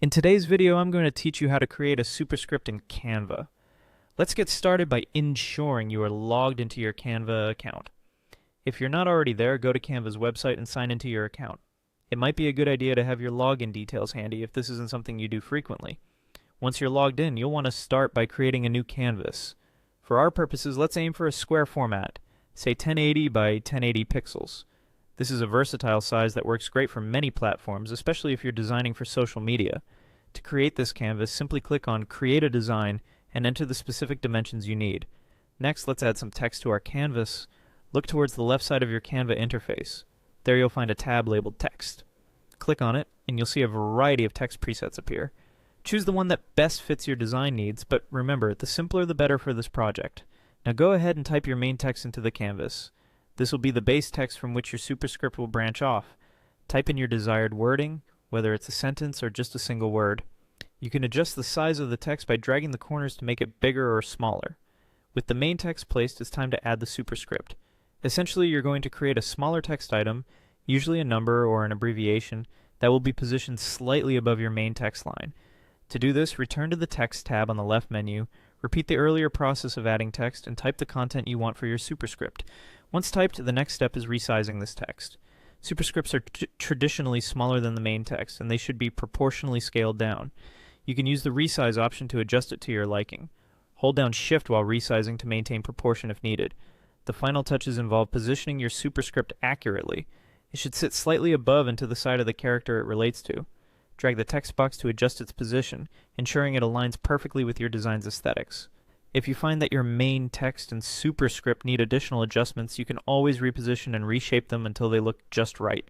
In today's video, I'm going to teach you how to create a superscript in Canva. Let's get started by ensuring you are logged into your Canva account. If you're not already there, go to Canva's website and sign into your account. It might be a good idea to have your login details handy if this isn't something you do frequently. Once you're logged in, you'll want to start by creating a new canvas. For our purposes, let's aim for a square format, say 1080 by 1080 pixels. This is a versatile size that works great for many platforms, especially if you're designing for social media. To create this canvas, simply click on Create a Design and enter the specific dimensions you need. Next, let's add some text to our canvas. Look towards the left side of your Canva interface. There you'll find a tab labeled Text. Click on it, and you'll see a variety of text presets appear. Choose the one that best fits your design needs, but remember, the simpler the better for this project. Now go ahead and type your main text into the canvas. This will be the base text from which your superscript will branch off. Type in your desired wording, whether it's a sentence or just a single word. You can adjust the size of the text by dragging the corners to make it bigger or smaller. With the main text placed, it's time to add the superscript. Essentially, you're going to create a smaller text item, usually a number or an abbreviation, that will be positioned slightly above your main text line. To do this, return to the Text tab on the left menu, repeat the earlier process of adding text, and type the content you want for your superscript. Once typed, the next step is resizing this text. Superscripts are traditionally smaller than the main text, and they should be proportionally scaled down. You can use the resize option to adjust it to your liking. Hold down Shift while resizing to maintain proportion if needed. The final touches involve positioning your superscript accurately. It should sit slightly above and to the side of the character it relates to. Drag the text box to adjust its position, ensuring it aligns perfectly with your design's aesthetics. If you find that your main text and superscript need additional adjustments, you can always reposition and reshape them until they look just right.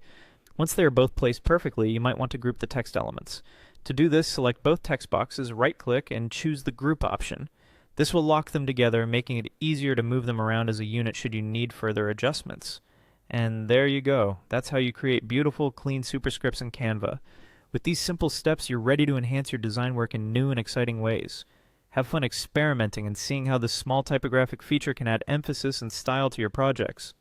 Once they are both placed perfectly, you might want to group the text elements. To do this, select both text boxes, right-click, and choose the Group option. This will lock them together, making it easier to move them around as a unit should you need further adjustments. And there you go. That's how you create beautiful, clean superscripts in Canva. With these simple steps, you're ready to enhance your design work in new and exciting ways. Have fun experimenting and seeing how this small typographic feature can add emphasis and style to your projects.